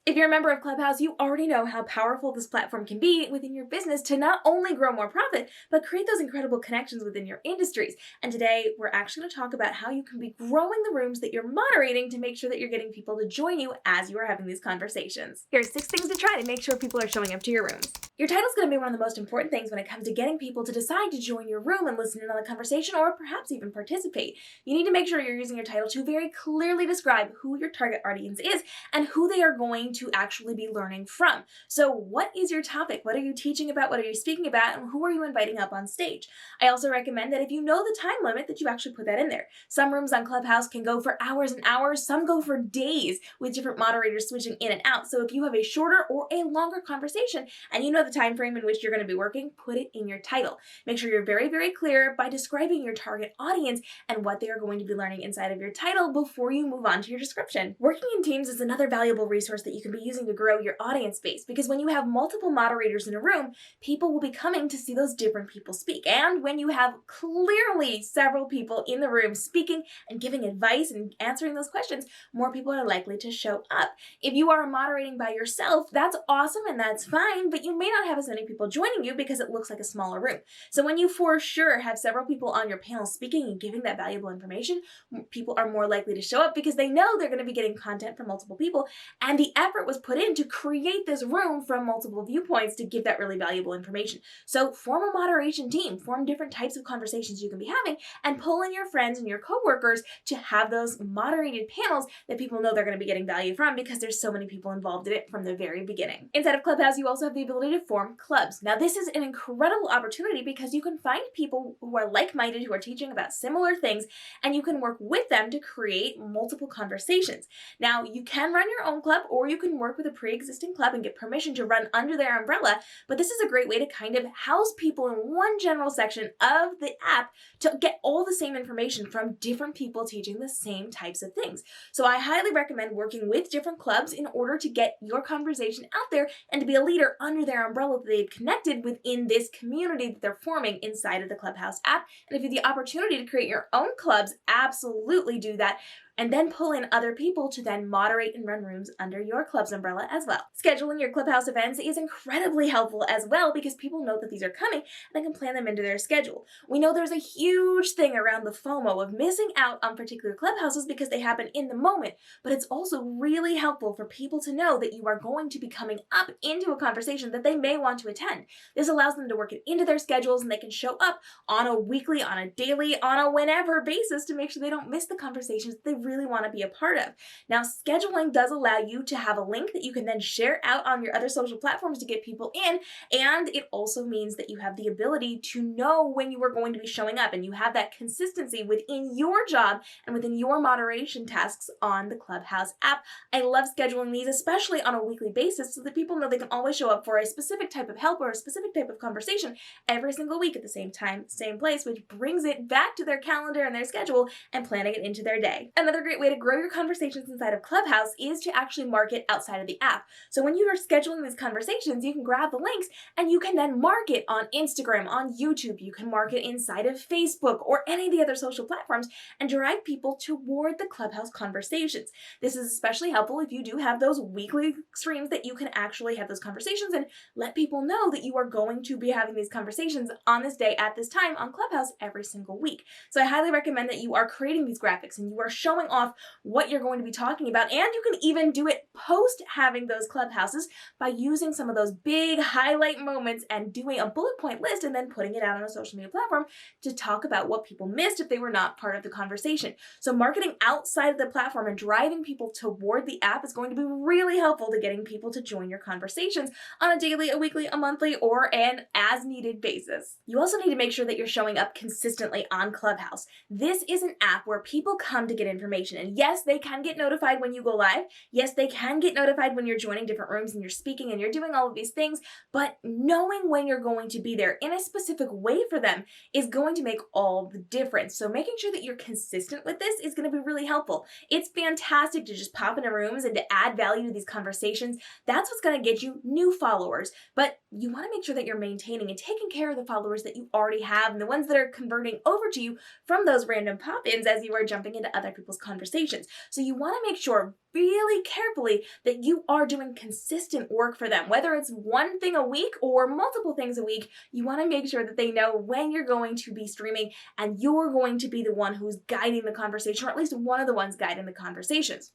If you're a member of Clubhouse, you already know how powerful this platform can be within your business to not only grow more profit, but create those incredible connections within your industries. And today, we're actually going to talk about how you can be growing the rooms that you're moderating to make sure that you're getting people to join you as you are having these conversations. Here's 6 things to try to make sure people are showing up to your rooms. Your title's going to be one of the most important things when it comes to getting people to decide to join your room and listen in on the conversation or perhaps even participate. You need to make sure you're using your title to very clearly describe who your target audience is and who they are going to actually be learning from. So what is your topic? What are you teaching about? What are you speaking about? And who are you inviting up on stage? I also recommend that if you know the time limit, that you actually put that in there. Some rooms on Clubhouse can go for hours and hours. Some go for days with different moderators switching in and out. So if you have a shorter or a longer conversation and you know the time frame in which you're going to be working, put it in your title. Make sure you're very, very clear by describing your target audience and what they are going to be learning inside of your title before you move on to your description. Working in teams is another valuable resource that you can be using to grow your audience base, because when you have multiple moderators in a room, people will be coming to see those different people speak. And when you have clearly several people in the room speaking and giving advice and answering those questions, more people are likely to show up. If you are moderating by yourself, that's awesome and that's fine, but you may not have as many people joining you because it looks like a smaller room. So when you for sure have several people on your panel speaking and giving that valuable information, people are more likely to show up because they know they're going to be getting content from multiple people, and the effort was put in to create this room from multiple viewpoints to give that really valuable information. So form a moderation team, form different types of conversations you can be having, and pull in your friends and your coworkers to have those moderated panels that people know they're going to be getting value from because there's so many people involved in it from the very beginning. Inside of Clubhouse, you also have the ability to form clubs. Now, this is an incredible opportunity because you can find people who are like-minded, who are teaching about similar things, and you can work with them to create multiple conversations. Now, you can run your own club, or you can work with a pre-existing club and get permission to run under their umbrella, but this is a great way to kind of house people in one general section of the app to get all the same information from different people teaching the same types of things. So I highly recommend working with different clubs in order to get your conversation out there and to be a leader under their umbrella that they've connected within this community that they're forming inside of the Clubhouse app. And if you have the opportunity to create your own clubs, absolutely do that. And then pull in other people to then moderate and run rooms under your club's umbrella as well. Scheduling your Clubhouse events is incredibly helpful as well because people know that these are coming and they can plan them into their schedule. We know there's a huge thing around the FOMO of missing out on particular clubhouses because they happen in the moment, but it's also really helpful for people to know that you are going to be coming up into a conversation that they may want to attend. This allows them to work it into their schedules and they can show up on a weekly, on a daily, on a whenever basis to make sure they don't miss the conversations that they really want to be a part of. Now, scheduling does allow you to have a link that you can then share out on your other social platforms to get people in, and it also means that you have the ability to know when you are going to be showing up, and you have that consistency within your job and within your moderation tasks on the Clubhouse app. I love scheduling these, especially on a weekly basis, so that people know they can always show up for a specific type of help or a specific type of conversation every single week at the same time, same place, which brings it back to their calendar and their schedule and planning it into their day. Another great way to grow your conversations inside of Clubhouse is to actually market outside of the app. So when you are scheduling these conversations, you can grab the links and you can then market on Instagram, on YouTube. You can market inside of Facebook or any of the other social platforms and drive people toward the Clubhouse conversations. This is especially helpful if you do have those weekly streams that you can actually have those conversations and let people know that you are going to be having these conversations on this day at this time on Clubhouse every single week. So I highly recommend that you are creating these graphics and you are showing off what you're going to be talking about, and you can even do it post having those clubhouses by using some of those big highlight moments and doing a bullet point list and then putting it out on a social media platform to talk about what people missed if they were not part of the conversation. So marketing outside of the platform and driving people toward the app is going to be really helpful to getting people to join your conversations on a daily, a weekly, a monthly, or an as needed basis. You also need to make sure that you're showing up consistently on Clubhouse. This is an app where people come to get information, and yes, they can get notified when you go live. Yes, they can get notified when you're joining different rooms and you're speaking and you're doing all of these things, but knowing when you're going to be there in a specific way for them is going to make all the difference. So making sure that you're consistent with this is going to be really helpful. It's fantastic to just pop into rooms and to add value to these conversations. That's what's going to get you new followers, but you want to make sure that you're maintaining and taking care of the followers that you already have and the ones that are converting over to you from those random pop-ins as you are jumping into other people's those conversations. So you want to make sure really carefully that you are doing consistent work for them, whether it's one thing a week or multiple things a week. You want to make sure that they know when you're going to be streaming, and you're going to be the one who's guiding the conversation, or at least one of the ones guiding the conversations.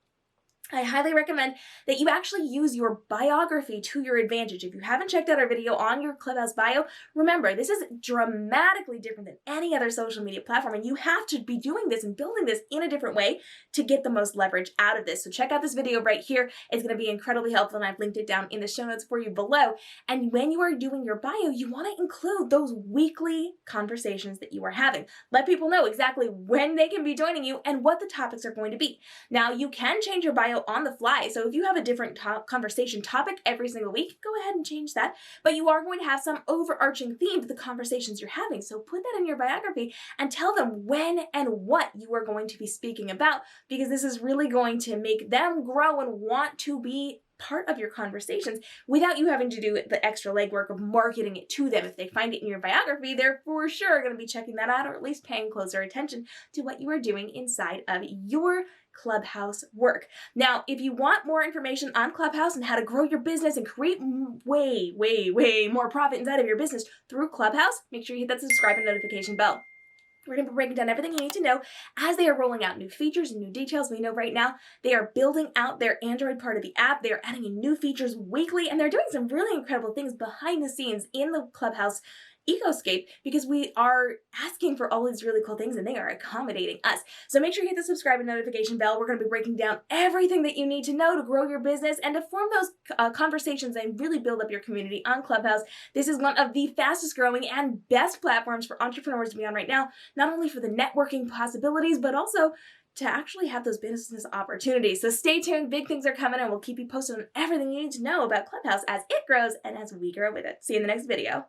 I highly recommend that you actually use your biography to your advantage. If you haven't checked out our video on your Clubhouse bio, remember, this is dramatically different than any other social media platform, and you have to be doing this and building this in a different way to get the most leverage out of this. So check out this video right here. It's going to be incredibly helpful, and I've linked it down in the show notes for you below. And when you are doing your bio, you want to include those weekly conversations that you are having. Let people know exactly when they can be joining you and what the topics are going to be. Now, you can change your bio on the fly. So if you have a different conversation topic every single week, go ahead and change that. But you are going to have some overarching theme to the conversations you're having. So put that in your biography and tell them when and what you are going to be speaking about, because this is really going to make them grow and want to be part of your conversations without you having to do the extra legwork of marketing it to them. If they find it in your biography, they're for sure going to be checking that out, or at least paying closer attention to what you are doing inside of your Clubhouse work. Now, if you want more information on Clubhouse and how to grow your business and create way more profit inside of your business through Clubhouse, make sure you hit that subscribe and notification bell. We're going to be breaking down everything you need to know as they are rolling out new features and new details. We know right now they are building out their Android part of the app. They are adding in new features weekly, and they're doing some really incredible things behind the scenes in the Clubhouse ecoscape, because we are asking for all these really cool things and they are accommodating us. So make sure you hit the subscribe and notification bell. We're going to be breaking down everything that you need to know to grow your business and to form those conversations and really build up your community on Clubhouse. This is one of the fastest growing and best platforms for entrepreneurs to be on right now, not only for the networking possibilities, but also to actually have those business opportunities. So stay tuned. Big things are coming, and we'll keep you posted on everything you need to know about Clubhouse as it grows and as we grow with it. See you in the next video.